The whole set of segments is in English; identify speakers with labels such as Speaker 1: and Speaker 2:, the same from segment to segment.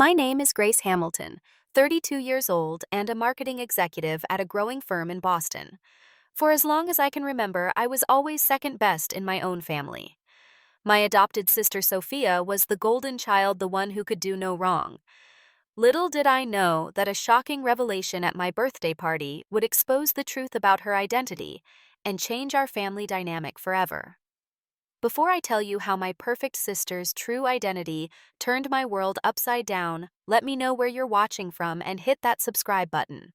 Speaker 1: My name is Grace Hamilton, 32 years old and a marketing executive at a growing firm in Boston. For as long as I can remember, I was always second best in my own family. My adopted sister Sophia was the golden child, the one who could do no wrong. Little did I know that a shocking revelation at my birthday party would expose the truth about her identity and change our family dynamic forever. Before I tell you how my perfect sister's true identity turned my world upside down, let me know where you're watching from and hit that subscribe button.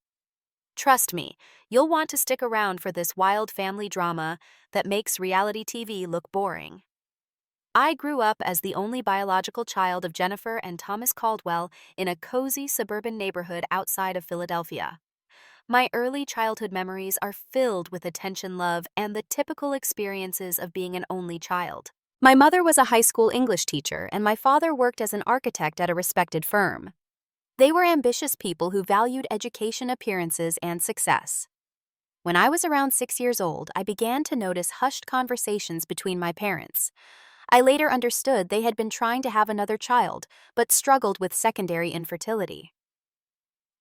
Speaker 1: Trust me, you'll want to stick around for this wild family drama that makes reality TV look boring. I grew up as the only biological child of Jennifer and Thomas Caldwell in a cozy suburban neighborhood outside of Philadelphia. My early childhood memories are filled with attention, love, and the typical experiences of being an only child. My mother was a high school English teacher, and my father worked as an architect at a respected firm. They were ambitious people who valued education, appearances, and success. When I was around 6 years old, I began to notice hushed conversations between my parents. I later understood they had been trying to have another child, but struggled with secondary infertility.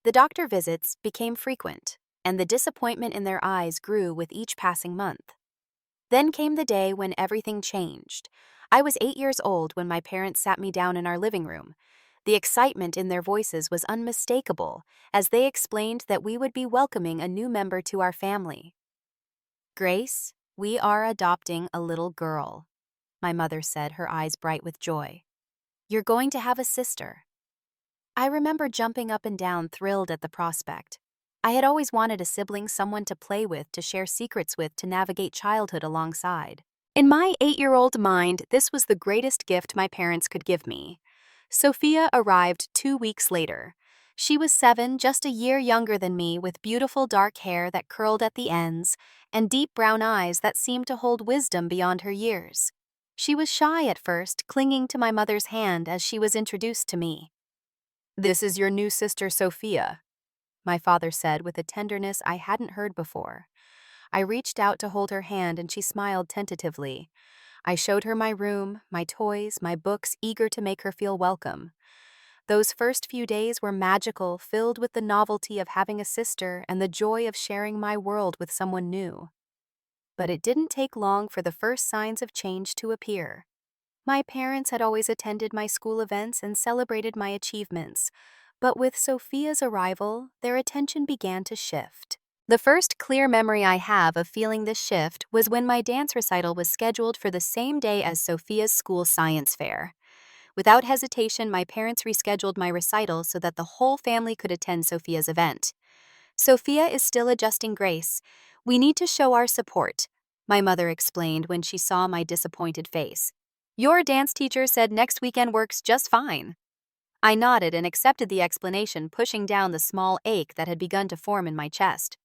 Speaker 1: The doctor visits became frequent, and the disappointment in their eyes grew with each passing month. Then came the day when everything changed. I was 8 years old when my parents sat me down in our living room. The excitement in their voices was unmistakable as they explained that we would be welcoming a new member to our family. "Grace, we are adopting a little girl," my mother said, her eyes bright with joy. "You're going to have a sister." I remember jumping up and down, thrilled at the prospect. I had always wanted a sibling, someone to play with, to share secrets with, to navigate childhood alongside. In my 8-year-old mind, this was the greatest gift my parents could give me. Sophia arrived 2 weeks later. She was 7, just a year younger than me, with beautiful dark hair that curled at the ends and deep brown eyes that seemed to hold wisdom beyond her years. She was shy at first, clinging to my mother's hand as she was introduced to me. "This is your new sister, Sophia," my father said with a tenderness I hadn't heard before. I reached out to hold her hand and she smiled tentatively. I showed her my room, my toys, my books, eager to make her feel welcome. Those first few days were magical, filled with the novelty of having a sister and the joy of sharing my world with someone new. But it didn't take long for the first signs of change to appear. My parents had always attended my school events and celebrated my achievements, but with Sophia's arrival, their attention began to shift. The first clear memory I have of feeling this shift was when my dance recital was scheduled for the same day as Sophia's school science fair. Without hesitation, my parents rescheduled my recital so that the whole family could attend Sophia's event. "Sophia is still adjusting, Grace. We need to show our support," my mother explained when she saw my disappointed face. "Your dance teacher said next weekend works just fine." I nodded and accepted the explanation, pushing down the small ache that had begun to form in my chest.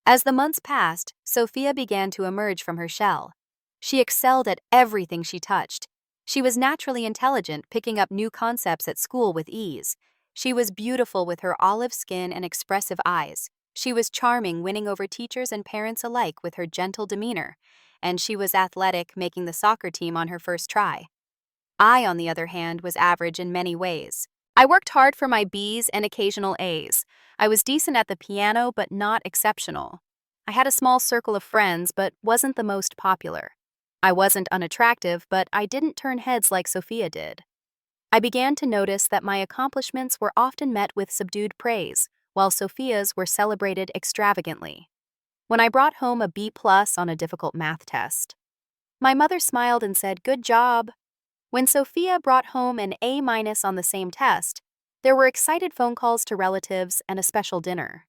Speaker 1: As the months passed, Sophia began to emerge from her shell. She excelled at everything she touched. She was naturally intelligent, picking up new concepts at school with ease. She was beautiful with her olive skin and expressive eyes. She was charming, winning over teachers and parents alike with her gentle demeanor. And she was athletic, making the soccer team on her first try. I, on the other hand, was average in many ways. I worked hard for my B's and occasional A's. I was decent at the piano, but not exceptional. I had a small circle of friends, but wasn't the most popular. I wasn't unattractive, but I didn't turn heads like Sophia did. I began to notice that my accomplishments were often met with subdued praise, while Sophia's were celebrated extravagantly. When I brought home a B+ on a difficult math test, my mother smiled and said, "Good job." When Sophia brought home an A- on the same test, there were excited phone calls to relatives and a special dinner.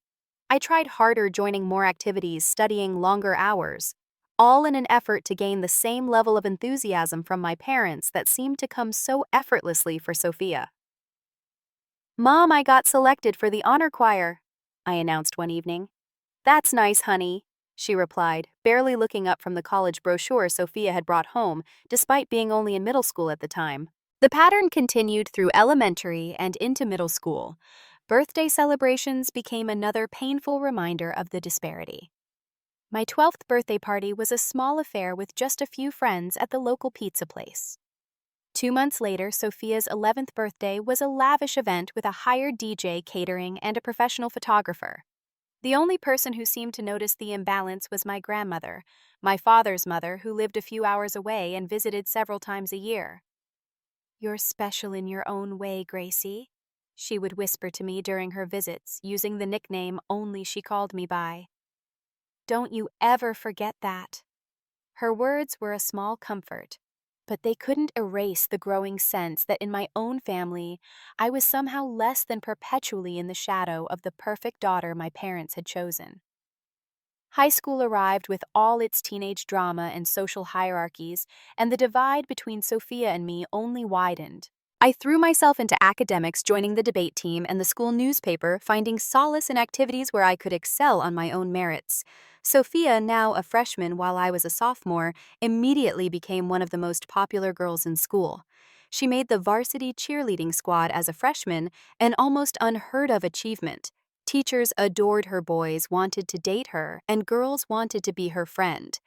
Speaker 1: I tried harder, joining more activities, studying longer hours, all in an effort to gain the same level of enthusiasm from my parents that seemed to come so effortlessly for Sophia. "Mom, I got selected for the honor choir," I announced one evening. "That's nice, honey," she replied, barely looking up from the college brochure Sophia had brought home, despite being only in middle school at the time. The pattern continued through elementary and into middle school. Birthday celebrations became another painful reminder of the disparity. My 12th birthday party was a small affair with just a few friends at the local pizza place. 2 months later, Sophia's 11th birthday was a lavish event with a hired DJ, catering, and a professional photographer. The only person who seemed to notice the imbalance was my grandmother, my father's mother, who lived a few hours away and visited several times a year. "You're special in your own way, Gracie," she would whisper to me during her visits, using the nickname only she called me by. "Don't you ever forget that." Her words were a small comfort, but they couldn't erase the growing sense that in my own family, I was somehow less than perpetually in the shadow of the perfect daughter my parents had chosen. High school arrived with all its teenage drama and social hierarchies, and the divide between Sophia and me only widened. I threw myself into academics, joining the debate team and the school newspaper, finding solace in activities where I could excel on my own merits. Sophia, now a freshman while I was a sophomore, immediately became one of the most popular girls in school. She made the varsity cheerleading squad as a freshman, an almost unheard of achievement. Teachers adored her, boys wanted to date her, and girls wanted to be her friend.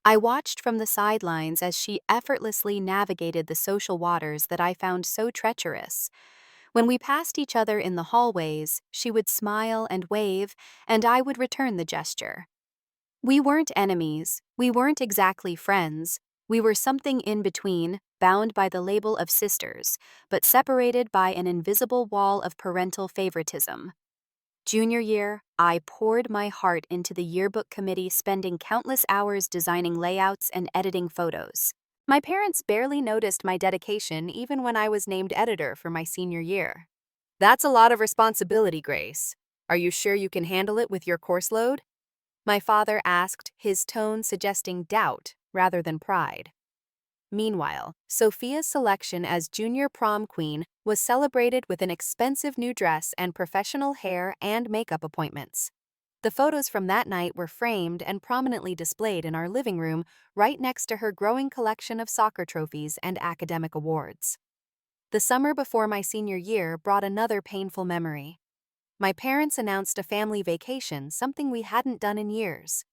Speaker 1: I watched from the sidelines as she effortlessly navigated the social waters that I found so treacherous. When we passed each other in the hallways, she would smile and wave, and I would return the gesture. We weren't enemies, we weren't exactly friends. We were something in between, bound by the label of sisters, but separated by an invisible wall of parental favoritism. Junior year, I poured my heart into the yearbook committee, spending countless hours designing layouts and editing photos. My parents barely noticed my dedication even when I was named editor for my senior year. "That's a lot of responsibility, Grace. Are you sure you can handle it with your course load?" my father asked, his tone suggesting doubt rather than pride. Meanwhile, Sophia's selection as junior prom queen was celebrated with an expensive new dress and professional hair and makeup appointments. The photos from that night were framed and prominently displayed in our living room, right next to her growing collection of soccer trophies and academic awards. The summer before my senior year brought another painful memory. My parents announced a family vacation, something we hadn't done in years.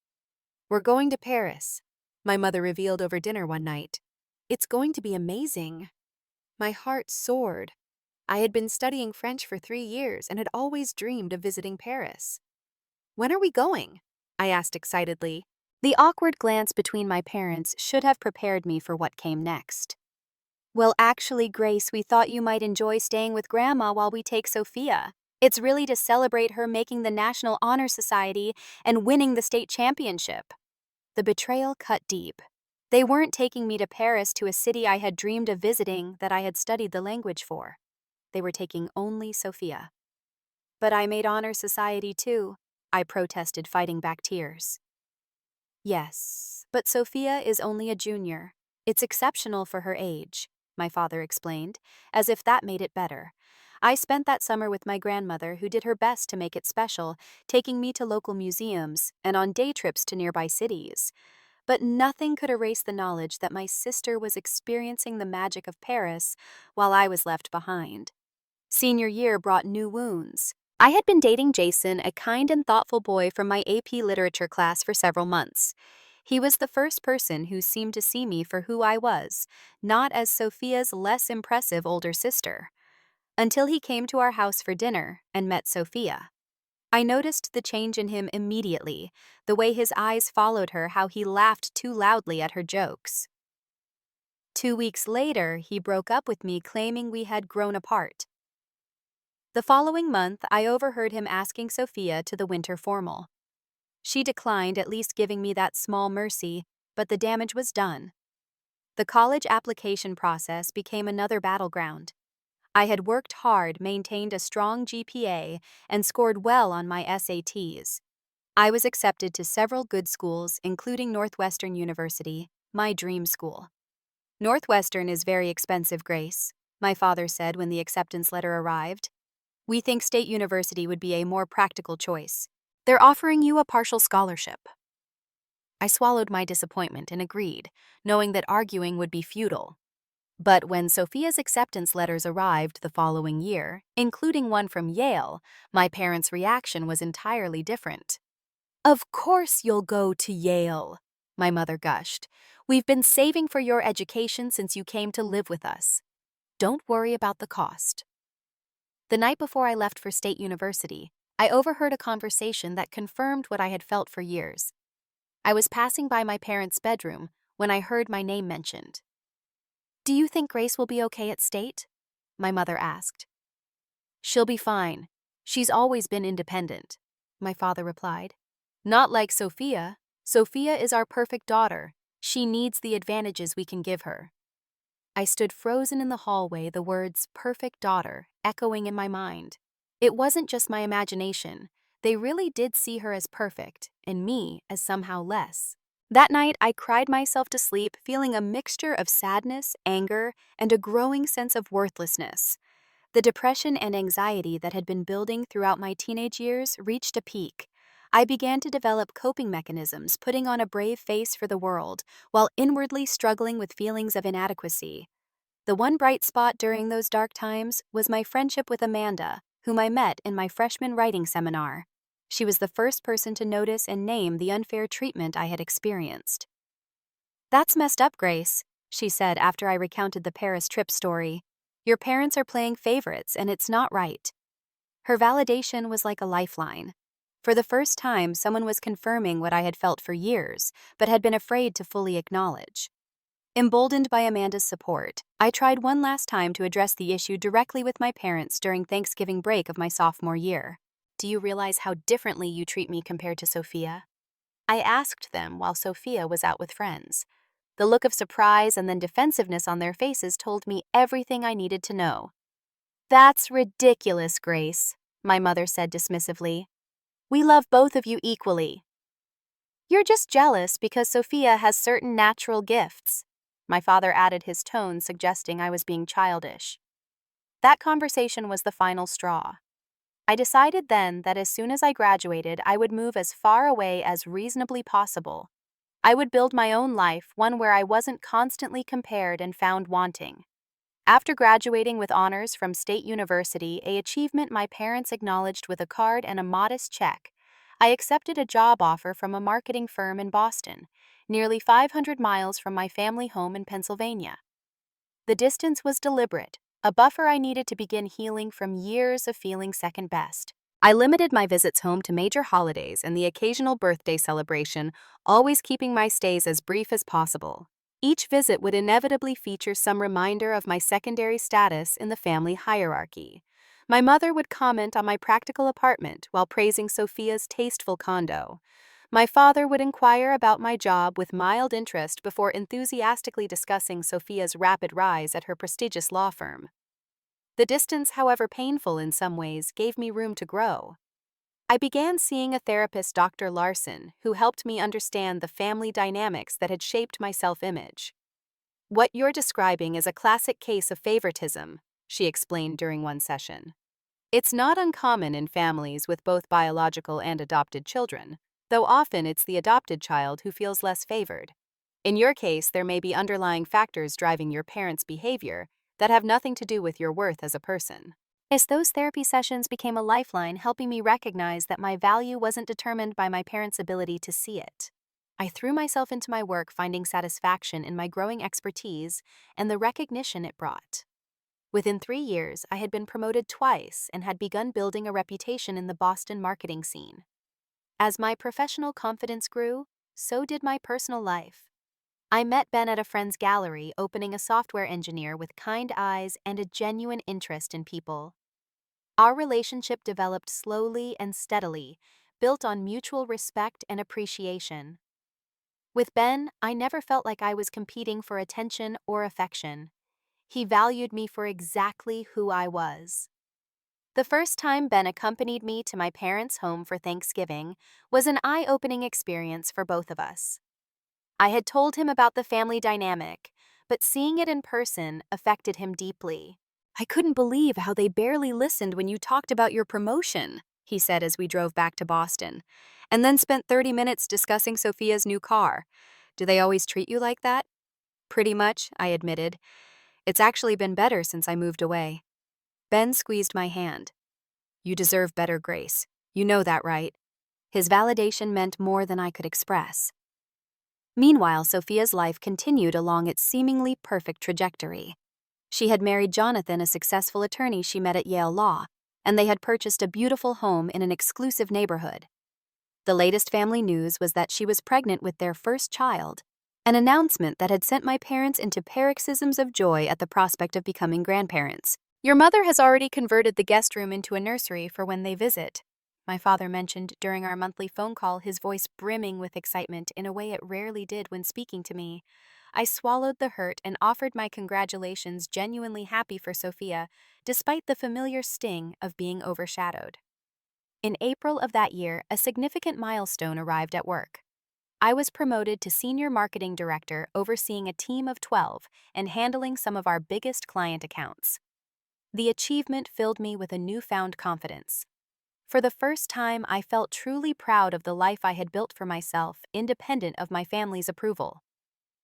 Speaker 1: "We're going to Paris," my mother revealed over dinner one night. "It's going to be amazing." My heart soared. I had been studying French for 3 years and had always dreamed of visiting Paris. "When are we going?" I asked excitedly. The awkward glance between my parents should have prepared me for what came next. "Well, actually, Grace, we thought you might enjoy staying with Grandma while we take Sophia. It's really to celebrate her making the National Honor Society and winning the state championship." The betrayal cut deep. They weren't taking me to Paris, to a city I had dreamed of visiting, that I had studied the language for. They were taking only Sophia. "But I made honor society too," I protested, fighting back tears. "Yes, but Sophia is only a junior. It's exceptional for her age," my father explained, as if that made it better. I spent that summer with my grandmother, who did her best to make it special, taking me to local museums and on day trips to nearby cities. But nothing could erase the knowledge that my sister was experiencing the magic of Paris while I was left behind. Senior year brought new wounds. I had been dating Jason, a kind and thoughtful boy from my AP literature class, for several months. He was the first person who seemed to see me for who I was, not as Sophia's less impressive older sister. Until he came to our house for dinner and met Sophia. I noticed the change in him immediately, the way his eyes followed her, how he laughed too loudly at her jokes. 2 weeks later, he broke up with me, claiming we had grown apart. The following month, I overheard him asking Sophia to the winter formal. She declined, at least giving me that small mercy, but the damage was done. The college application process became another battleground. I had worked hard, maintained a strong GPA, and scored well on my SATs. I was accepted to several good schools, including Northwestern University, my dream school. "Northwestern is very expensive, Grace," my father said when the acceptance letter arrived. "We think State University would be a more practical choice. They're offering you a partial scholarship." I swallowed my disappointment and agreed, knowing that arguing would be futile. But when Sophia's acceptance letters arrived the following year, including one from Yale, my parents' reaction was entirely different. "Of course you'll go to Yale," my mother gushed. "We've been saving for your education since you came to live with us. Don't worry about the cost." The night before I left for State University, I overheard a conversation that confirmed what I had felt for years. I was passing by my parents' bedroom when I heard my name mentioned. "Do you think Grace will be okay at State?" my mother asked. "She'll be fine. She's always been independent," my father replied. "Not like Sophia. Sophia is our perfect daughter. She needs the advantages we can give her." I stood frozen in the hallway, the words "perfect daughter" echoing in my mind. It wasn't just my imagination. They really did see her as perfect, and me as somehow less. That night, I cried myself to sleep, feeling a mixture of sadness, anger, and a growing sense of worthlessness. The depression and anxiety that had been building throughout my teenage years reached a peak. I began to develop coping mechanisms, putting on a brave face for the world, while inwardly struggling with feelings of inadequacy. The one bright spot during those dark times was my friendship with Amanda, whom I met in my freshman writing seminar. She was the first person to notice and name the unfair treatment I had experienced. "That's messed up, Grace," she said after I recounted the Paris trip story. "Your parents are playing favorites, and it's not right." Her validation was like a lifeline. For the first time, someone was confirming what I had felt for years, but had been afraid to fully acknowledge. Emboldened by Amanda's support, I tried one last time to address the issue directly with my parents during Thanksgiving break of my sophomore year. "Do you realize how differently you treat me compared to Sophia?" I asked them while Sophia was out with friends. The look of surprise and then defensiveness on their faces told me everything I needed to know. "That's ridiculous, Grace," my mother said dismissively. "We love both of you equally. You're just jealous because Sophia has certain natural gifts." My father added his tone, suggesting I was being childish. That conversation was the final straw. I decided then that as soon as I graduated, I would move as far away as reasonably possible. I would build my own life, one where I wasn't constantly compared and found wanting. After graduating with honors from State University, an achievement my parents acknowledged with a card and a modest check, I accepted a job offer from a marketing firm in Boston, nearly 500 miles from my family home in Pennsylvania. The distance was deliberate, a buffer I needed to begin healing from years of feeling second best. I limited my visits home to major holidays and the occasional birthday celebration, always keeping my stays as brief as possible. Each visit would inevitably feature some reminder of my secondary status in the family hierarchy. My mother would comment on my practical apartment while praising Sophia's tasteful condo. My father would inquire about my job with mild interest before enthusiastically discussing Sophia's rapid rise at her prestigious law firm. The distance, however painful in some ways, gave me room to grow. I began seeing a therapist, Dr. Larson, who helped me understand the family dynamics that had shaped my self-image. "What you're describing is a classic case of favoritism," she explained during one session. "It's not uncommon in families with both biological and adopted children, though often it's the adopted child who feels less favored. In your case, there may be underlying factors driving your parents' behavior that have nothing to do with your worth as a person." As those therapy sessions became a lifeline, helping me recognize that my value wasn't determined by my parents' ability to see it. I threw myself into my work, finding satisfaction in my growing expertise and the recognition it brought. Within 3 years, I had been promoted twice and had begun building a reputation in the Boston marketing scene. As my professional confidence grew, so did my personal life. I met Ben at a friend's gallery, opening a software engineer with kind eyes and a genuine interest in people. Our relationship developed slowly and steadily, built on mutual respect and appreciation. With Ben, I never felt like I was competing for attention or affection. He valued me for exactly who I was. The first time Ben accompanied me to my parents' home for Thanksgiving was an eye-opening experience for both of us. I had told him about the family dynamic, but seeing it in person affected him deeply. "I couldn't believe how they barely listened when you talked about your promotion," he said as we drove back to Boston, "and then spent 30 minutes discussing Sophia's new car. Do they always treat you like that?" "Pretty much," I admitted. "It's actually been better since I moved away." Ben squeezed my hand. "You deserve better, Grace. You know that, right?" His validation meant more than I could express. Meanwhile, Sophia's life continued along its seemingly perfect trajectory. She had married Jonathan, a successful attorney she met at Yale Law, and they had purchased a beautiful home in an exclusive neighborhood. The latest family news was that she was pregnant with their first child, an announcement that had sent my parents into paroxysms of joy at the prospect of becoming grandparents. "Your mother has already converted the guest room into a nursery for when they visit," my father mentioned during our monthly phone call, his voice brimming with excitement in a way it rarely did when speaking to me. I swallowed the hurt and offered my congratulations, genuinely happy for Sophia, despite the familiar sting of being overshadowed. In April of that year, a significant milestone arrived at work. I was promoted to Senior Marketing Director, overseeing a team of 12 and handling some of our biggest client accounts. The achievement filled me with a newfound confidence. For the first time, I felt truly proud of the life I had built for myself, independent of my family's approval.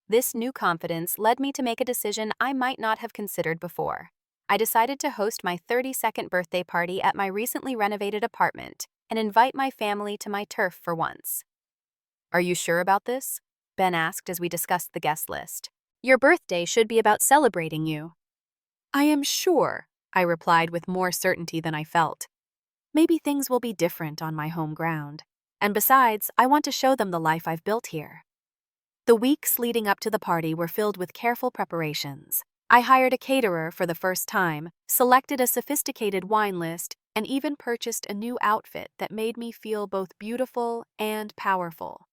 Speaker 1: This new confidence led me to make a decision I might not have considered before. I decided to host my 32nd birthday party at my recently renovated apartment and invite my family to my turf for once. "Are you sure about this?" Ben asked as we discussed the guest list. "Your birthday should be about celebrating you." "I am sure," I replied with more certainty than I felt. "Maybe things will be different on my home ground. And besides, I want to show them the life I've built here." The weeks leading up to the party were filled with careful preparations. I hired a caterer for the first time, selected a sophisticated wine list, and even purchased a new outfit that made me feel both beautiful and powerful.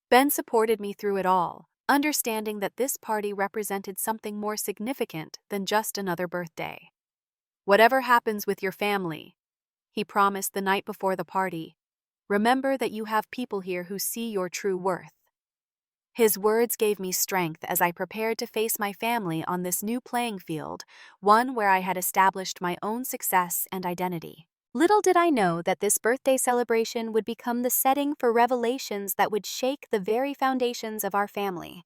Speaker 1: Ben supported me through it all, understanding that this party represented something more significant than just another birthday. "Whatever happens with your family," he promised the night before the party, "remember that you have people here who see your true worth." His words gave me strength as I prepared to face my family on this new playing field, one where I had established my own success and identity. Little did I know that this birthday celebration would become the setting for revelations that would shake the very foundations of our family.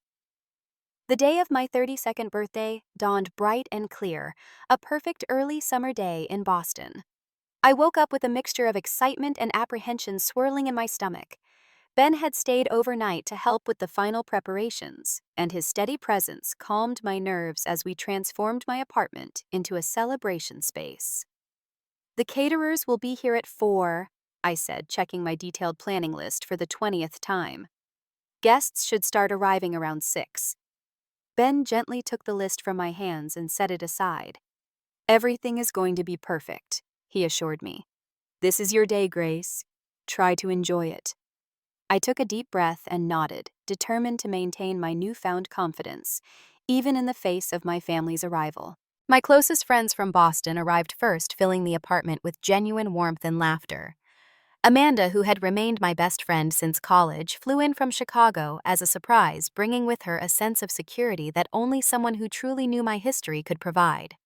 Speaker 1: The day of my 32nd birthday dawned bright and clear, a perfect early summer day in Boston. I woke up with a mixture of excitement and apprehension swirling in my stomach. Ben had stayed overnight to help with the final preparations, and his steady presence calmed my nerves as we transformed my apartment into a celebration space. "The caterers will be here at 4, I said, checking my detailed planning list for the 20th time. "Guests should start arriving around 6. Ben gently took the list from my hands and set it aside. "Everything is going to be perfect," he assured me. "This is your day, Grace. Try to enjoy it." I took a deep breath and nodded, determined to maintain my newfound confidence, even in the face of my family's arrival. My closest friends from Boston arrived first, filling the apartment with genuine warmth and laughter. Amanda, who had remained my best friend since college, flew in from Chicago as a surprise, bringing with her a sense of security that only someone who truly knew my history could provide.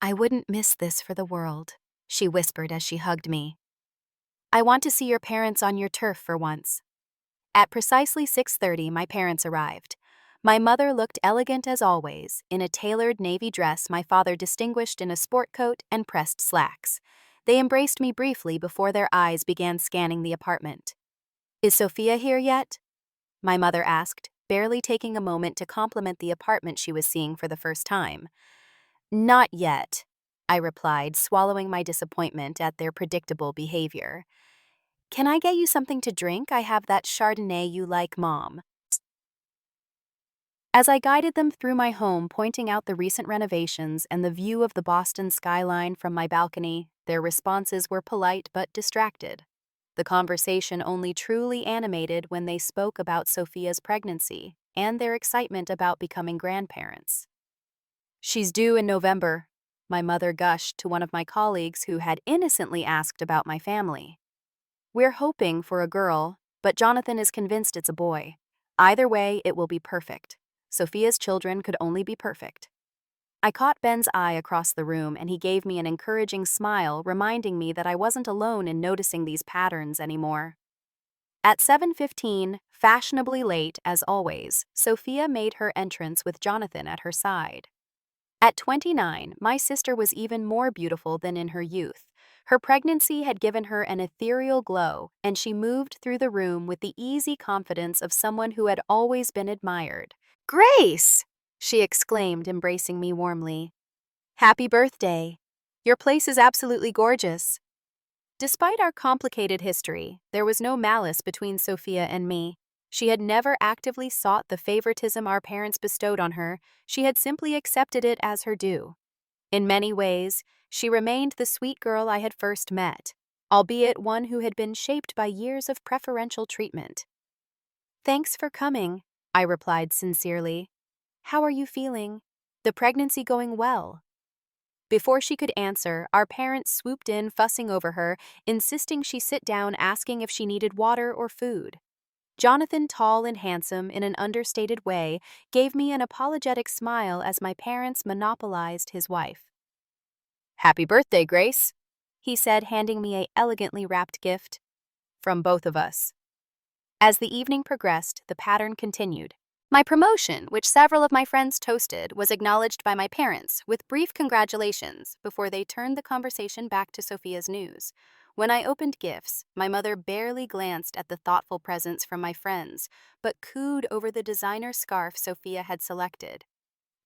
Speaker 1: "I wouldn't miss this for the world," she whispered as she hugged me. "I want to see your parents on your turf for once." At precisely 6:30, my parents arrived. My mother looked elegant as always, in a tailored navy dress my father distinguished in a sport coat and pressed slacks. They embraced me briefly before their eyes began scanning the apartment. "Is Sophia here yet?" my mother asked, barely taking a moment to compliment the apartment she was seeing for the first time. "Not yet," I replied, swallowing my disappointment at their predictable behavior. "Can I get you something to drink? I have that Chardonnay you like, Mom." As I guided them through my home, pointing out the recent renovations and the view of the Boston skyline from my balcony, their responses were polite but distracted. The conversation only truly animated when they spoke about Sophia's pregnancy and their excitement about becoming grandparents. "She's due in November," my mother gushed to one of my colleagues who had innocently asked about my family. "We're hoping for a girl, but Jonathan is convinced it's a boy. Either way, it will be perfect. Sophia's children could only be perfect." I caught Ben's eye across the room, and he gave me an encouraging smile, reminding me that I wasn't alone in noticing these patterns anymore. At 7:15, fashionably late as always, Sophia made her entrance with Jonathan at her side. At 29, my sister was even more beautiful than in her youth, Her pregnancy had given her an ethereal glow, and she moved through the room with the easy confidence of someone who had always been admired. "Grace!" she exclaimed, embracing me warmly. "Happy birthday! Your place is absolutely gorgeous." Despite our complicated history, there was no malice between Sophia and me. She had never actively sought the favoritism our parents bestowed on her, she had simply accepted it as her due. In many ways, she remained the sweet girl I had first met, albeit one who had been shaped by years of preferential treatment. "Thanks for coming," I replied sincerely. "How are you feeling? The pregnancy going well?" Before she could answer, our parents swooped in, fussing over her, insisting she sit down, asking if she needed water or food. Jonathan, tall and handsome in an understated way, gave me an apologetic smile as my parents monopolized his wife. "Happy birthday, Grace," he said, handing me a elegantly wrapped gift. "From both of us." As the evening progressed, the pattern continued. My promotion, which several of my friends toasted, was acknowledged by my parents with brief congratulations before they turned the conversation back to Sophia's news. When I opened gifts, my mother barely glanced at the thoughtful presents from my friends, but cooed over the designer scarf Sophia had selected.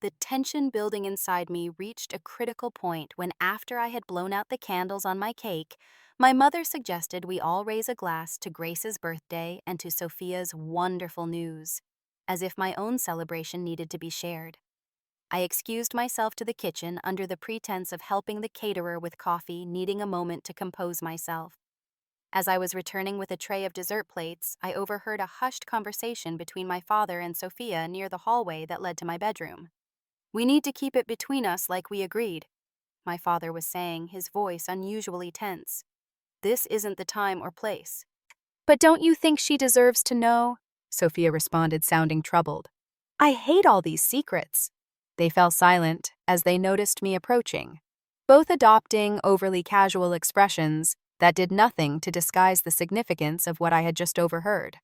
Speaker 1: The tension building inside me reached a critical point when, after I had blown out the candles on my cake, my mother suggested we all raise a glass to Grace's birthday and to Sophia's wonderful news, as if my own celebration needed to be shared. I excused myself to the kitchen under the pretense of helping the caterer with coffee, needing a moment to compose myself. As I was returning with a tray of dessert plates, I overheard a hushed conversation between my father and Sophia near the hallway that led to my bedroom. "We need to keep it between us like we agreed," my father was saying, his voice unusually tense. "This isn't the time or place." "But don't you think she deserves to know?" Sophia responded, sounding troubled. "I hate all these secrets." They fell silent as they noticed me approaching, both adopting overly casual expressions that did nothing to disguise the significance of what I had just overheard.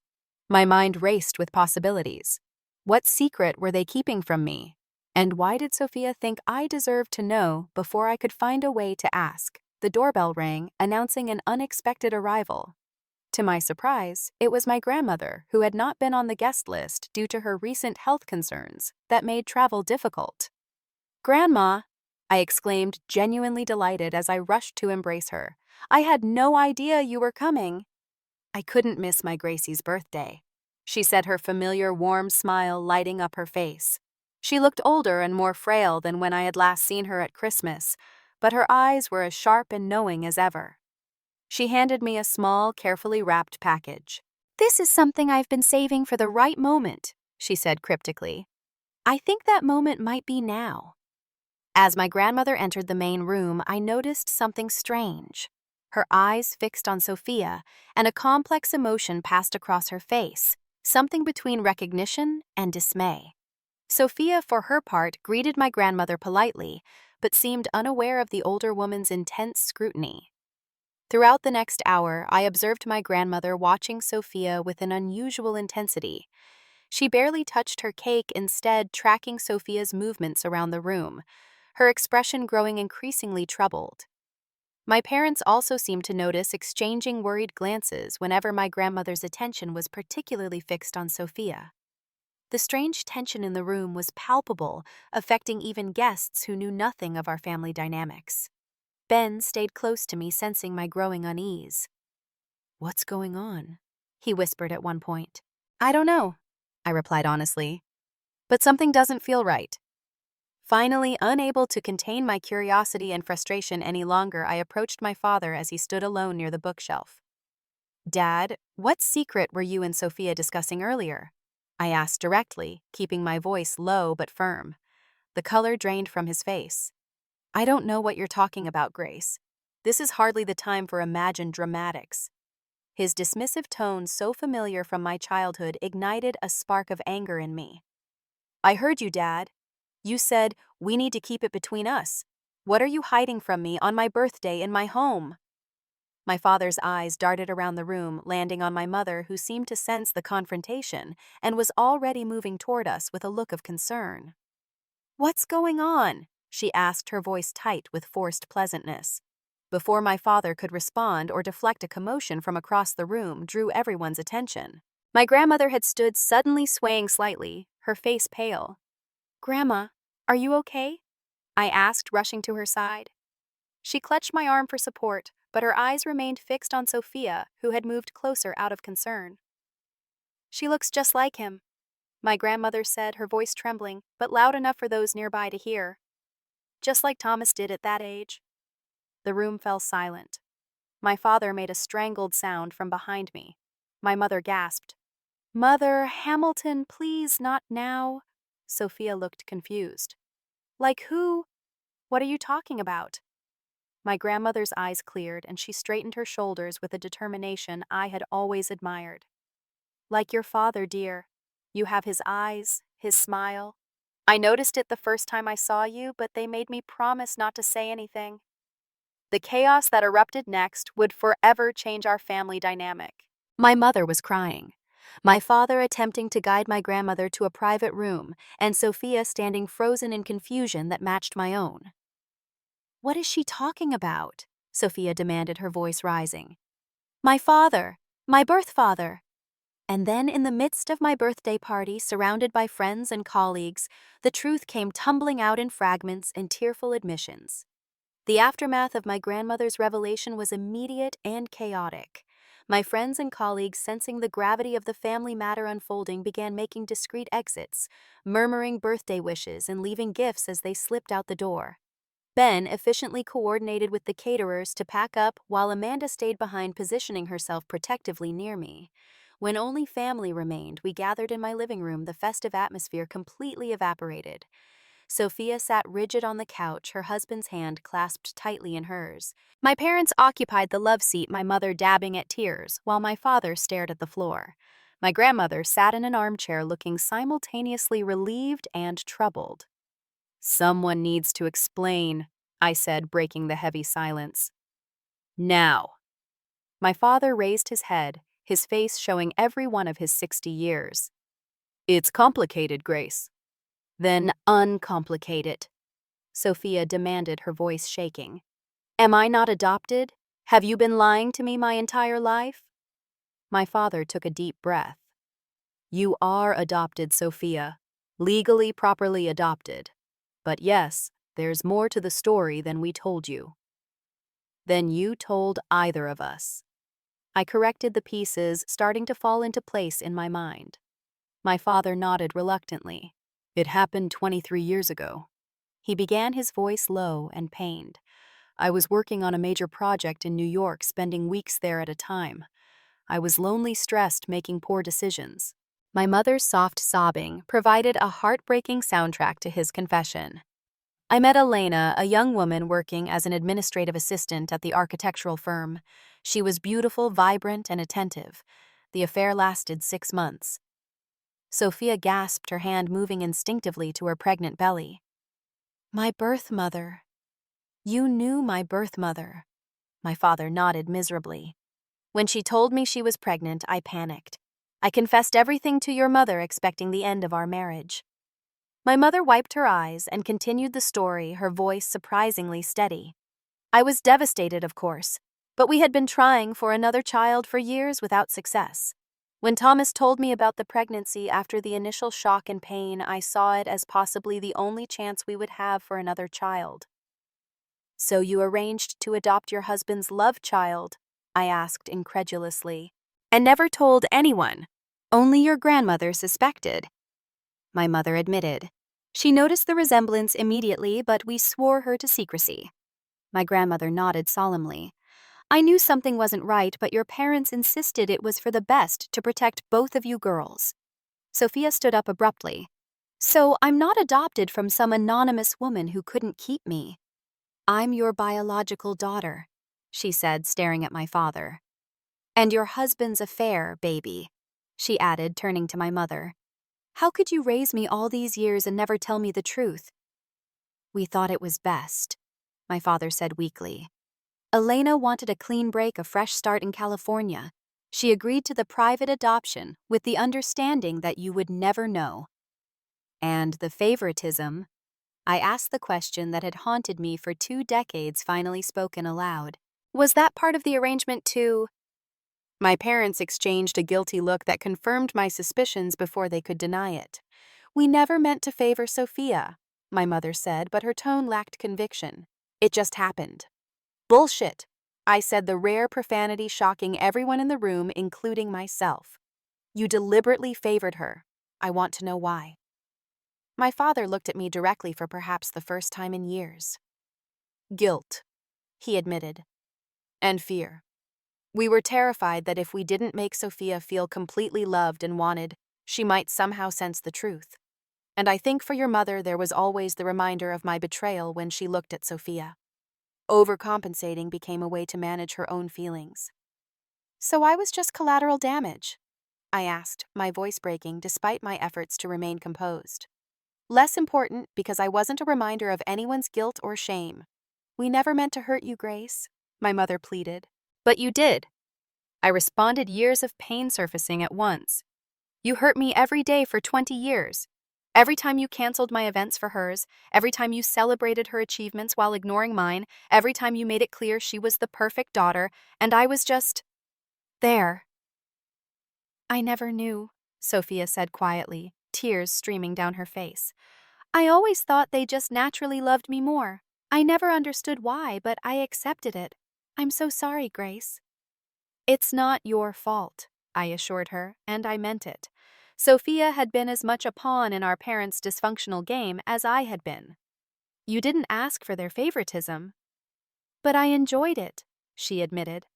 Speaker 1: My mind raced with possibilities. What secret were they keeping from me? And why did Sophia think I deserved to know before I could find a way to ask? The doorbell rang, announcing an unexpected arrival. To my surprise, it was my grandmother, who had not been on the guest list due to her recent health concerns that made travel difficult. "Grandma!" I exclaimed, genuinely delighted as I rushed to embrace her. "I had no idea you were coming." "I couldn't miss my Gracie's birthday," she said, her familiar warm smile lighting up her face. She looked older and more frail than when I had last seen her at Christmas, but her eyes were as sharp and knowing as ever. She handed me a small, carefully wrapped package. "This is something I've been saving for the right moment," she said cryptically. "I think that moment might be now." As my grandmother entered the main room, I noticed something strange. Her eyes fixed on Sophia, and a complex emotion passed across her face, something between recognition and dismay. Sophia, for her part, greeted my grandmother politely, but seemed unaware of the older woman's intense scrutiny. Throughout the next hour, I observed my grandmother watching Sophia with an unusual intensity. She barely touched her cake, instead tracking Sophia's movements around the room, her expression growing increasingly troubled. My parents also seemed to notice, exchanging worried glances whenever my grandmother's attention was particularly fixed on Sophia. The strange tension in the room was palpable, affecting even guests who knew nothing of our family dynamics. Ben stayed close to me, sensing my growing unease. "What's going on?" he whispered at one point. "I don't know," I replied honestly, "but something doesn't feel right." Finally, unable to contain my curiosity and frustration any longer, I approached my father as he stood alone near the bookshelf. "Dad, what secret were you and Sophia discussing earlier?" I asked directly, keeping my voice low but firm. The color drained from his face. "I don't know what you're talking about, Grace. This is hardly the time for imagined dramatics." His dismissive tone, so familiar from my childhood, ignited a spark of anger in me. "I heard you, Dad. You said, 'We need to keep it between us.' What are you hiding from me on my birthday in my home?" My father's eyes darted around the room, landing on my mother, who seemed to sense the confrontation and was already moving toward us with a look of concern. "What's going on?" she asked, her voice tight with forced pleasantness. Before my father could respond or deflect a commotion from across the room drew everyone's attention. My grandmother had stood suddenly swaying slightly, her face pale. "Grandma, are you okay?" I asked, rushing to her side. She clutched my arm for support, but her eyes remained fixed on Sophia, who had moved closer out of concern. "She looks just like him," my grandmother said, her voice trembling, but loud enough for those nearby to hear. "Just like Thomas did at that age." The room fell silent. My father made a strangled sound from behind me. My mother gasped. "Mother, Hamilton, please, not now." Sophia looked confused. "Like who? What are you talking about?" My grandmother's eyes cleared and she straightened her shoulders with a determination I had always admired. "Like your father, dear. You have his eyes, his smile. I noticed it the first time I saw you, but they made me promise not to say anything." The chaos that erupted next would forever change our family dynamic. My mother was crying, my father attempting to guide my grandmother to a private room, and Sophia standing frozen in confusion that matched my own. "What is she talking about?" Sophia demanded, her voice rising. "My father, my birth father." And then in the midst of my birthday party, surrounded by friends and colleagues, the truth came tumbling out in fragments and tearful admissions. The aftermath of my grandmother's revelation was immediate and chaotic. My friends and colleagues, sensing the gravity of the family matter unfolding, began making discreet exits, murmuring birthday wishes and leaving gifts as they slipped out the door. Ben efficiently coordinated with the caterers to pack up while Amanda stayed behind, positioning herself protectively near me. When only family remained, we gathered in my living room. The festive atmosphere completely evaporated. Sophia sat rigid on the couch, her husband's hand clasped tightly in hers. My parents occupied the love seat, my mother dabbing at tears, while my father stared at the floor. My grandmother sat in an armchair looking simultaneously relieved and troubled. "Someone needs to explain," I said, breaking the heavy silence. "Now." My father raised his head, his face showing every one of his 60 years. "It's complicated, Grace." "Then uncomplicate it," Sophia demanded, her voice shaking. "Am I not adopted? Have you been lying to me my entire life?" My father took a deep breath. "You are adopted, Sophia. Legally, properly adopted. But yes, there's more to the story than we told you." "Than you told either of us." I corrected the pieces, starting to fall into place in my mind. My father nodded reluctantly. "It happened 23 years ago." He began, his voice low and pained. "I was working on a major project in New York, spending weeks there at a time. I was lonely, stressed, making poor decisions." My mother's soft sobbing provided a heartbreaking soundtrack to his confession. "I met Elena, a young woman working as an administrative assistant at the architectural firm. She was beautiful, vibrant, and attentive. The affair lasted 6 months." Sophia gasped, her hand moving instinctively to her pregnant belly. "My birth mother. You knew my birth mother." My father nodded miserably. "When she told me she was pregnant, I panicked. I confessed everything to your mother, expecting the end of our marriage." My mother wiped her eyes and continued the story, her voice surprisingly steady. "I was devastated, of course, but we had been trying for another child for years without success. When Thomas told me about the pregnancy, after the initial shock and pain, I saw it as possibly the only chance we would have for another child." "So you arranged to adopt your husband's love child?" I asked incredulously. "And never told anyone? Only your grandmother suspected?" My mother admitted. "She noticed the resemblance immediately, but we swore her to secrecy." My grandmother nodded solemnly. "I knew something wasn't right, but your parents insisted it was for the best to protect both of you girls." Sophia stood up abruptly. "So I'm not adopted from some anonymous woman who couldn't keep me. I'm your biological daughter," she said, staring at my father. "And your husband's affair, baby," she added, turning to my mother. "How could you raise me all these years and never tell me the truth?" "We thought it was best," my father said weakly. "Elena wanted a clean break, a fresh start in California. She agreed to the private adoption with the understanding that you would never know." "And the favoritism?" I asked the question that had haunted me for 2 decades, finally spoken aloud. Was that part of the arrangement too? My parents exchanged a guilty look that confirmed my suspicions before they could deny it. We never meant to favor Sophia, my mother said, but her tone lacked conviction. It just happened. Bullshit, I said, the rare profanity shocking everyone in the room, including myself. You deliberately favored her. I want to know why. My father looked at me directly for perhaps the first time in years. Guilt, he admitted, and fear. We were terrified that if we didn't make Sophia feel completely loved and wanted, she might somehow sense the truth. And I think for your mother there was always the reminder of my betrayal when she looked at Sophia. Overcompensating became a way to manage her own feelings. So I was just collateral damage? I asked, my voice breaking despite my efforts to remain composed. Less important because I wasn't a reminder of anyone's guilt or shame. We never meant to hurt you, Grace, my mother pleaded. But you did. I responded, years of pain surfacing at once. You hurt me every day for 20 years. Every time you canceled my events for hers, every time you celebrated her achievements while ignoring mine, every time you made it clear she was the perfect daughter, and I was just there. I never knew, Sophia said quietly, tears streaming down her face. I always thought they just naturally loved me more. I never understood why, but I accepted it. I'm so sorry, Grace. It's not your fault, I assured her, and I meant it. Sophia had been as much a pawn in our parents' dysfunctional game as I had been. You didn't ask for their favoritism. But I enjoyed it, she admitted.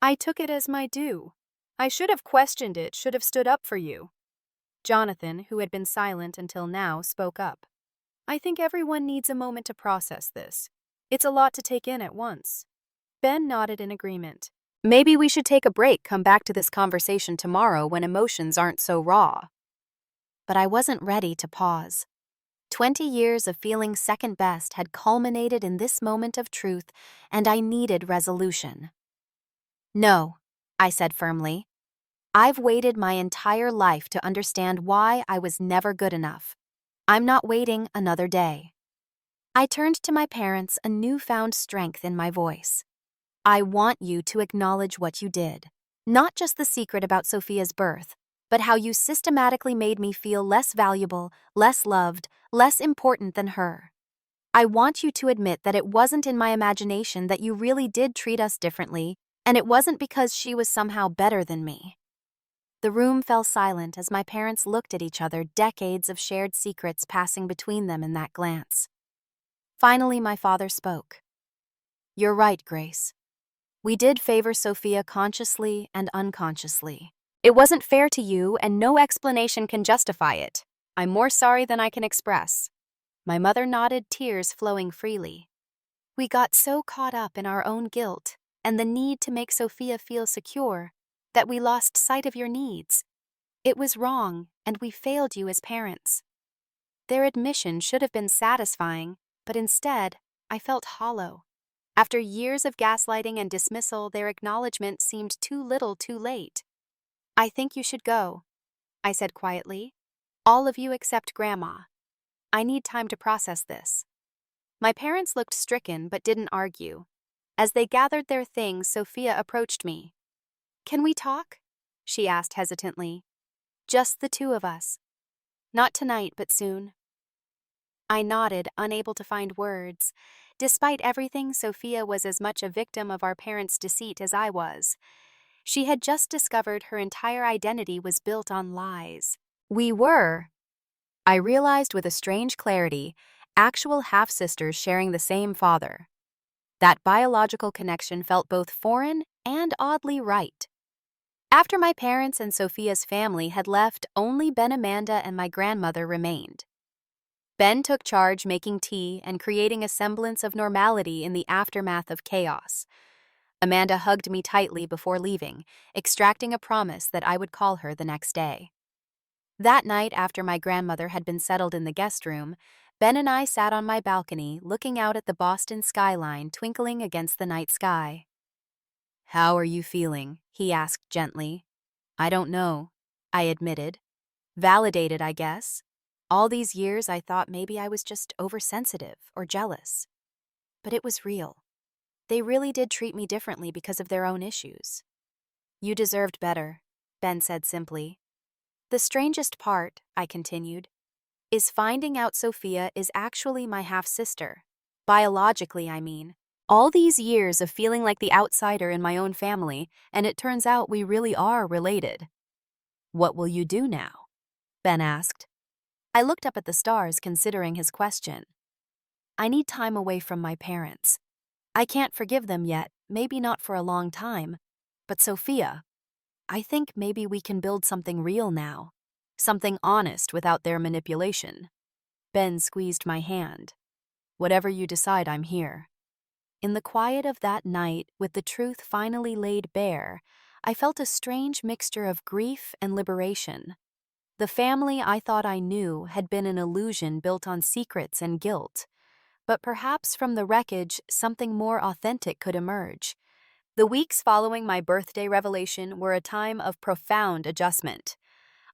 Speaker 1: I took it as my due. I should have questioned it, should have stood up for you. Jonathan, who had been silent until now, spoke up. I think everyone needs a moment to process this. It's a lot to take in at once. Ben nodded in agreement. Maybe we should take a break, come back to this conversation tomorrow when emotions aren't so raw. But I wasn't ready to pause. 20 years of feeling second best had culminated in this moment of truth, and I needed resolution. No, I said firmly. I've waited my entire life to understand why I was never good enough. I'm not waiting another day. I turned to my parents, a newfound strength in my voice. I want you to acknowledge what you did. Not just the secret about Sophia's birth, but how you systematically made me feel less valuable, less loved, less important than her. I want you to admit that it wasn't in my imagination, that you really did treat us differently, and it wasn't because she was somehow better than me. The room fell silent as my parents looked at each other, decades of shared secrets passing between them in that glance. Finally, my father spoke. You're right, Grace. We did favor Sophia consciously and unconsciously. It wasn't fair to you, and no explanation can justify it. I'm more sorry than I can express. My mother nodded, tears flowing freely. We got so caught up in our own guilt and the need to make Sophia feel secure that we lost sight of your needs. It was wrong, and we failed you as parents. Their admission should have been satisfying, but instead, I felt hollow. After years of gaslighting and dismissal, their acknowledgement seemed too little too late. I think you should go, I said quietly. All of you except Grandma. I need time to process this. My parents looked stricken but didn't argue. As they gathered their things, Sophia approached me. Can we talk? She asked hesitantly. Just the two of us. Not tonight, but soon. I nodded, unable to find words. Despite everything, Sophia was as much a victim of our parents' deceit as I was. She had just discovered her entire identity was built on lies. We were, I realized with a strange clarity, actual half-sisters sharing the same father. That biological connection felt both foreign and oddly right. After my parents and Sophia's family had left, only Ben, Amanda, and my grandmother remained. Ben took charge, making tea and creating a semblance of normality in the aftermath of chaos. Amanda hugged me tightly before leaving, extracting a promise that I would call her the next day. That night, after my grandmother had been settled in the guest room, Ben and I sat on my balcony looking out at the Boston skyline twinkling against the night sky. How are you feeling? He asked gently. I don't know, I admitted. Validated, I guess. All these years I thought maybe I was just oversensitive or jealous. But it was real. They really did treat me differently because of their own issues. You deserved better, Ben said simply. The strangest part, I continued, is finding out Sophia is actually my half-sister. Biologically, I mean. All these years of feeling like the outsider in my own family, and it turns out we really are related. What will you do now? Ben asked. I looked up at the stars, considering his question. I need time away from my parents. I can't forgive them yet, maybe not for a long time. But Sophia, I think maybe we can build something real now. Something honest without their manipulation. Ben squeezed my hand. Whatever you decide, I'm here. In the quiet of that night, with the truth finally laid bare, I felt a strange mixture of grief and liberation. The family I thought I knew had been an illusion built on secrets and guilt. But perhaps from the wreckage, something more authentic could emerge. The weeks following my birthday revelation were a time of profound adjustment.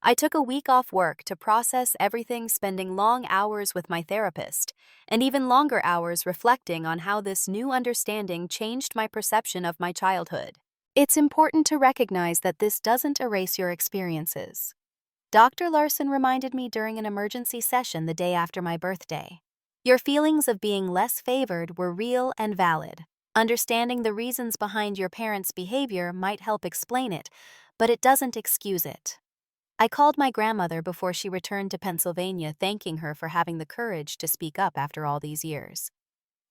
Speaker 1: I took a week off work to process everything, spending long hours with my therapist, and even longer hours reflecting on how this new understanding changed my perception of my childhood. It's important to recognize that this doesn't erase your experiences. Dr. Larson reminded me during an emergency session the day after my birthday. Your feelings of being less favored were real and valid. Understanding the reasons behind your parents' behavior might help explain it, but it doesn't excuse it. I called my grandmother before she returned to Pennsylvania, thanking her for having the courage to speak up after all these years.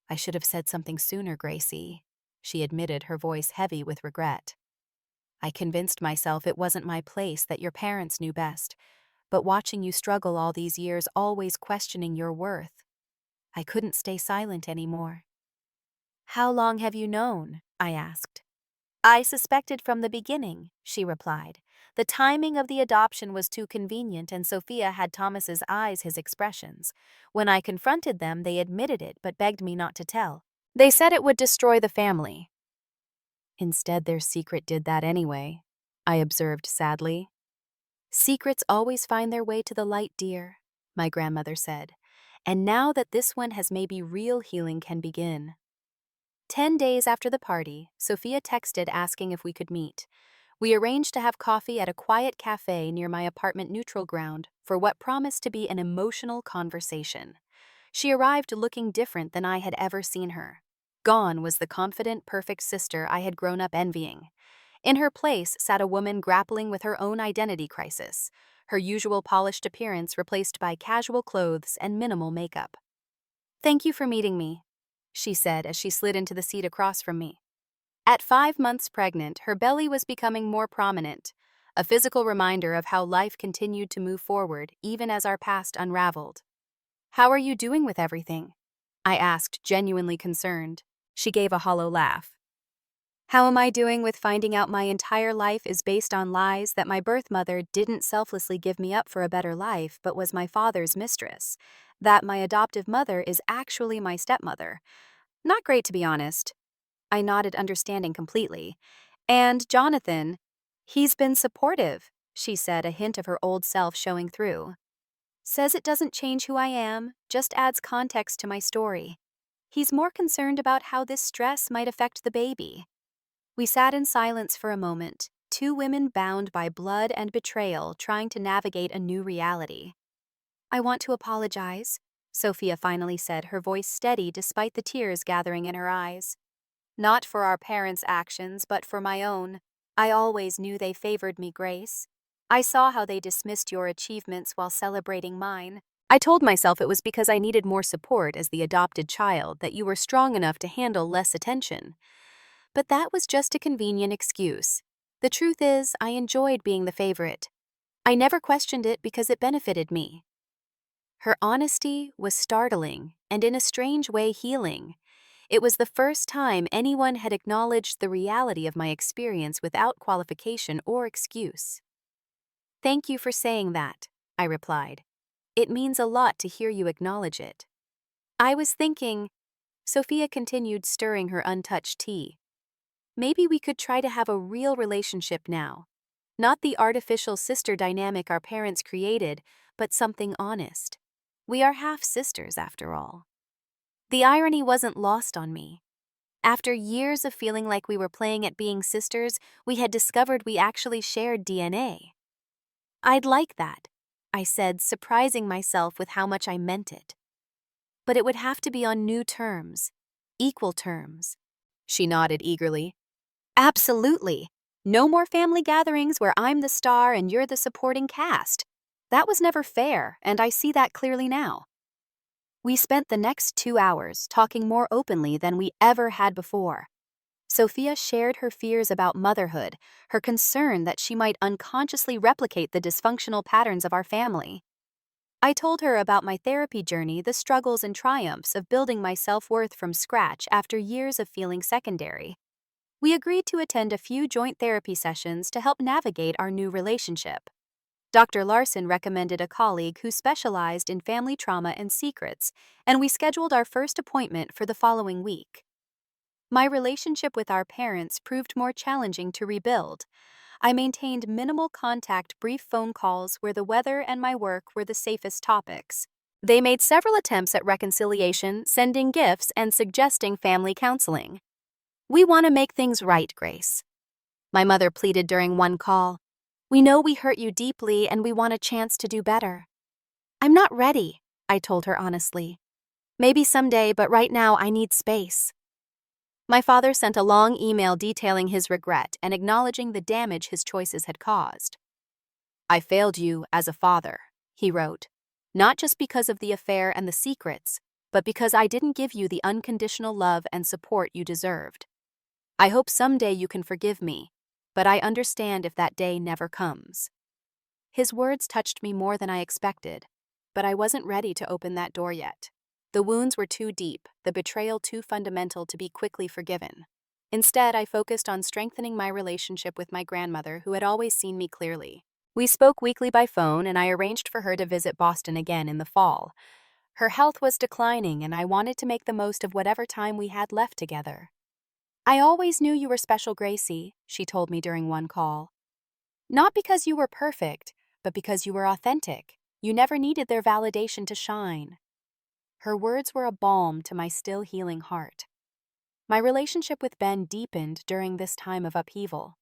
Speaker 1: I should have said something sooner, Gracie, she admitted, her voice heavy with regret. I convinced myself it wasn't my place, that your parents knew best, but watching you struggle all these years, always questioning your worth, I couldn't stay silent anymore. How long have you known? I asked. I suspected from the beginning, she replied. The timing of the adoption was too convenient, and Sophia had Thomas's eyes, his expressions. When I confronted them, they admitted it but begged me not to tell. They said it would destroy the family. Instead, their secret did that anyway, I observed sadly. Secrets always find their way to the light, dear, my grandmother said. And now that this one has, maybe real healing can begin. 10 days after the party, Sophia texted asking if we could meet. We arranged to have coffee at a quiet cafe near my apartment neutral ground for what promised to be an emotional conversation. She arrived looking different than I had ever seen her. Gone was the confident, perfect sister I had grown up envying. In her place sat a woman grappling with her own identity crisis, her usual polished appearance replaced by casual clothes and minimal makeup. Thank you for meeting me, she said as she slid into the seat across from me. At 5 months pregnant, her belly was becoming more prominent, a physical reminder of how life continued to move forward even as our past unraveled. How are you doing with everything? I asked, genuinely concerned. She gave a hollow laugh. How am I doing with finding out my entire life is based on lies, that my birth mother didn't selflessly give me up for a better life but was my father's mistress, that my adoptive mother is actually my stepmother? Not great, to be honest. I nodded, understanding completely. And Jonathan, he's been supportive, she said, a hint of her old self showing through. Says it doesn't change who I am, just adds context to my story. He's more concerned about how this stress might affect the baby. We sat in silence for a moment, two women bound by blood and betrayal, trying to navigate a new reality. I want to apologize, Sophia finally said, her voice steady despite the tears gathering in her eyes. Not for our parents' actions, but for my own. I always knew they favored me, Grace. I saw how they dismissed your achievements while celebrating mine. I told myself it was because I needed more support as the adopted child, that you were strong enough to handle less attention. But that was just a convenient excuse. The truth is, I enjoyed being the favorite. I never questioned it because it benefited me. Her honesty was startling and in a strange way healing. It was the first time anyone had acknowledged the reality of my experience without qualification or excuse. Thank you for saying that, I replied. It means a lot to hear you acknowledge it. I was thinking, Sophia continued, stirring her untouched tea. Maybe we could try to have a real relationship now. Not the artificial sister dynamic our parents created, but something honest. We are half sisters, after all. The irony wasn't lost on me. After years of feeling like we were playing at being sisters, we had discovered we actually shared DNA. "I'd like that," I said, surprising myself with how much I meant it. "But it would have to be on new terms, equal terms." She nodded eagerly. "Absolutely. No more family gatherings where I'm the star and you're the supporting cast. That was never fair, and I see that clearly now." We spent the next 2 hours talking more openly than we ever had before. Sophia shared her fears about motherhood, her concern that she might unconsciously replicate the dysfunctional patterns of our family. I told her about my therapy journey, the struggles and triumphs of building my self-worth from scratch after years of feeling secondary. We agreed to attend a few joint therapy sessions to help navigate our new relationship. Dr. Larson recommended a colleague who specialized in family trauma and secrets, and we scheduled our first appointment for the following week. My relationship with our parents proved more challenging to rebuild. I maintained minimal contact, brief phone calls where the weather and my work were the safest topics. They made several attempts at reconciliation, sending gifts and suggesting family counseling. "We want to make things right, Grace," my mother pleaded during one call. "We know we hurt you deeply and we want a chance to do better." "I'm not ready," I told her honestly. "Maybe someday, but right now I need space." My father sent a long email detailing his regret and acknowledging the damage his choices had caused. "I failed you as a father," he wrote, "not just because of the affair and the secrets, but because I didn't give you the unconditional love and support you deserved. I hope someday you can forgive me, but I understand if that day never comes." His words touched me more than I expected, but I wasn't ready to open that door yet. The wounds were too deep, the betrayal too fundamental to be quickly forgiven. Instead, I focused on strengthening my relationship with my grandmother, who had always seen me clearly. We spoke weekly by phone, and I arranged for her to visit Boston again in the fall. Her health was declining, and I wanted to make the most of whatever time we had left together. "I always knew you were special, Gracie," she told me during one call. "Not because you were perfect, but because you were authentic. You never needed their validation to shine." Her words were a balm to my still healing heart. My relationship with Ben deepened during this time of upheaval.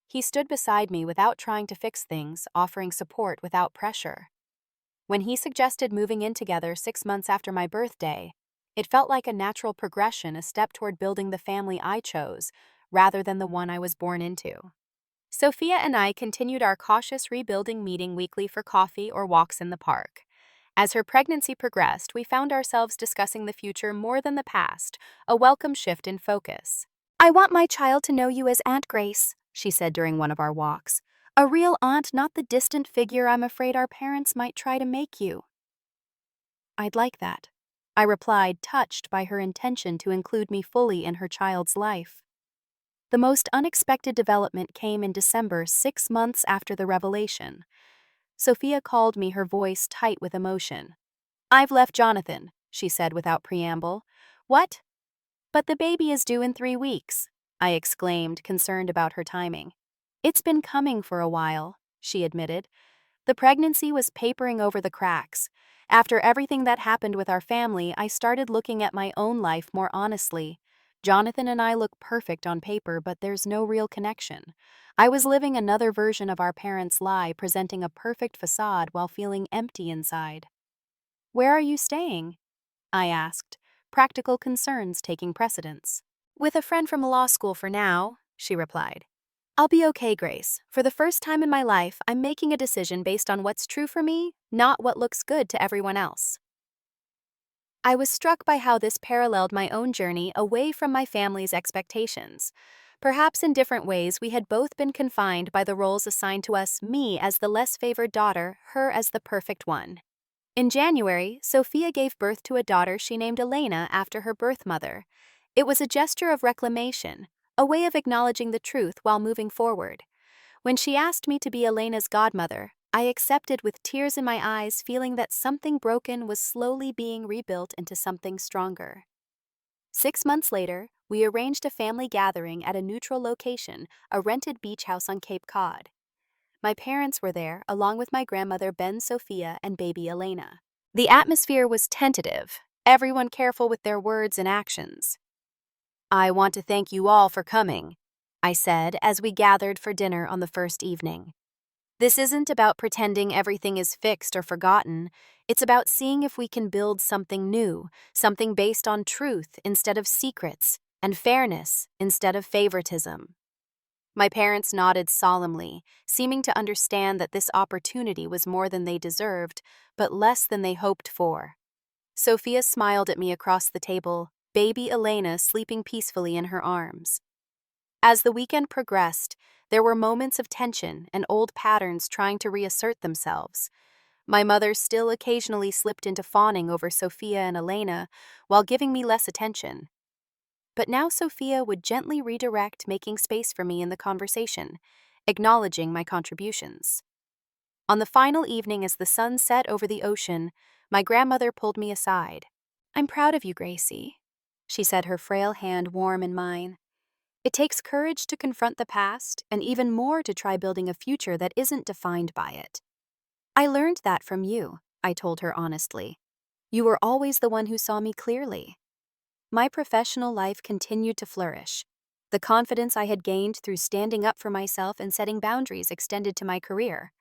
Speaker 1: He stood beside me without trying to fix things, offering support without pressure. When he suggested moving in together 6 months after my birthday, it felt like a natural progression, a step toward building the family I chose, rather than the one I was born into. Sophia and I continued our cautious rebuilding, meeting weekly for coffee or walks in the park. As her pregnancy progressed, we found ourselves discussing the future more than the past, a welcome shift in focus. "I want my child to know you as Aunt Grace," she said during one of our walks. "A real aunt, not the distant figure I'm afraid our parents might try to make you." "I'd like that," I replied, touched by her intention to include me fully in her child's life. The most unexpected development came in December, 6 months after the revelation. Sophia called me, her voice tight with emotion. "I've left Jonathan," she said without preamble. "What?" "But the baby is due in 3 weeks," I exclaimed, concerned about her timing. "It's been coming for a while," she admitted. "The pregnancy was papering over the cracks. After everything that happened with our family, I started looking at my own life more honestly. Jonathan and I look perfect on paper, but there's no real connection. I was living another version of our parents' lie, presenting a perfect facade while feeling empty inside." "Where are you staying?" I asked, practical concerns taking precedence. "With a friend from law school for now," she replied. "I'll be okay, Grace. For the first time in my life, I'm making a decision based on what's true for me, not what looks good to everyone else." I was struck by how this paralleled my own journey away from my family's expectations. Perhaps in different ways, we had both been confined by the roles assigned to us, me as the less favored daughter, her as the perfect one. In January, Sophia gave birth to a daughter she named Elena after her birth mother. It was a gesture of reclamation, a way of acknowledging the truth while moving forward. When she asked me to be Elena's godmother, I accepted with tears in my eyes, feeling that something broken was slowly being rebuilt into something stronger. 6 months later, we arranged a family gathering at a neutral location, a rented beach house on Cape Cod. My parents were there, along with my grandmother Sophia and baby Elena. The atmosphere was tentative, everyone careful with their words and actions. "I want to thank you all for coming," I said as we gathered for dinner on the first evening. "This isn't about pretending everything is fixed or forgotten. It's about seeing if we can build something new, something based on truth instead of secrets, and fairness instead of favoritism." My parents nodded solemnly, seeming to understand that this opportunity was more than they deserved, but less than they hoped for. Sophia smiled at me across the table, baby Elena sleeping peacefully in her arms. As the weekend progressed, there were moments of tension and old patterns trying to reassert themselves. My mother still occasionally slipped into fawning over Sophia and Elena while giving me less attention. But now Sophia would gently redirect, making space for me in the conversation, acknowledging my contributions. On the final evening as the sun set over the ocean, my grandmother pulled me aside. "I'm proud of you, Gracie," she said, her frail hand warm in mine. "It takes courage to confront the past, and even more to try building a future that isn't defined by it." "I learned that from you," I told her honestly. "You were always the one who saw me clearly." My professional life continued to flourish. The confidence I had gained through standing up for myself and setting boundaries extended to my career.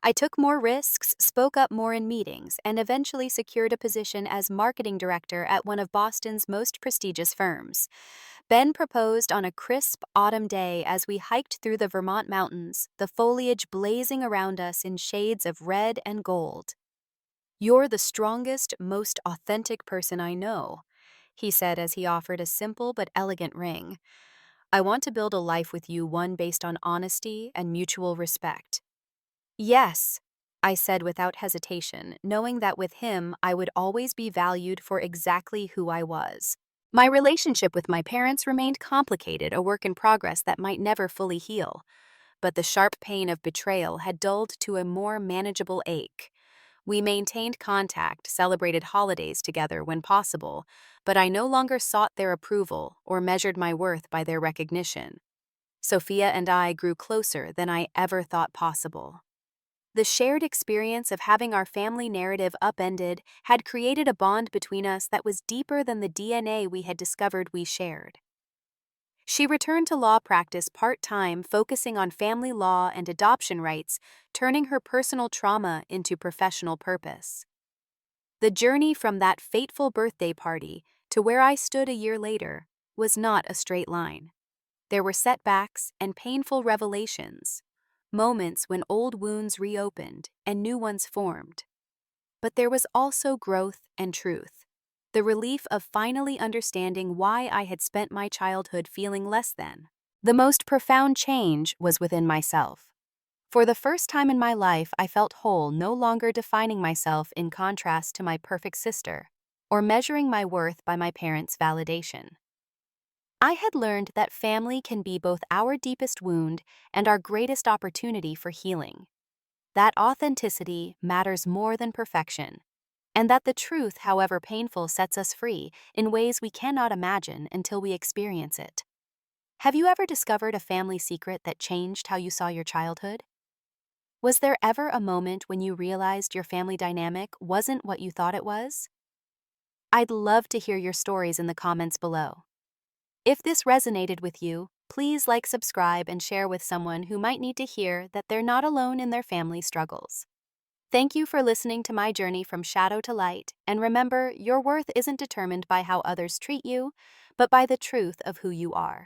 Speaker 1: I took more risks, spoke up more in meetings, and eventually secured a position as marketing director at one of Boston's most prestigious firms. Ben proposed on a crisp autumn day as we hiked through the Vermont mountains, the foliage blazing around us in shades of red and gold. "You're the strongest, most authentic person I know," he said as he offered a simple but elegant ring. "I want to build a life with you, one based on honesty and mutual respect." "Yes," I said without hesitation, knowing that with him I would always be valued for exactly who I was. My relationship with my parents remained complicated, a work in progress that might never fully heal. But the sharp pain of betrayal had dulled to a more manageable ache. We maintained contact, celebrated holidays together when possible, but I no longer sought their approval or measured my worth by their recognition. Sophia and I grew closer than I ever thought possible. The shared experience of having our family narrative upended had created a bond between us that was deeper than the DNA we had discovered we shared. She returned to law practice part-time, focusing on family law and adoption rights, turning her personal trauma into professional purpose. The journey from that fateful birthday party to where I stood a year later was not a straight line. There were setbacks and painful revelations, moments when old wounds reopened and new ones formed. But there was also growth and truth. The relief of finally understanding why I had spent my childhood feeling less than. The most profound change was within myself. For the first time in my life, I felt whole, no longer defining myself in contrast to my perfect sister, or measuring my worth by my parents' validation. I had learned that family can be both our deepest wound and our greatest opportunity for healing. That authenticity matters more than perfection, and that the truth, however painful, sets us free in ways we cannot imagine until we experience it. Have you ever discovered a family secret that changed how you saw your childhood? Was there ever a moment when you realized your family dynamic wasn't what you thought it was? I'd love to hear your stories in the comments below. If this resonated with you, please like, subscribe, and share with someone who might need to hear that they're not alone in their family struggles. Thank you for listening to my journey from shadow to light, and remember, your worth isn't determined by how others treat you, but by the truth of who you are.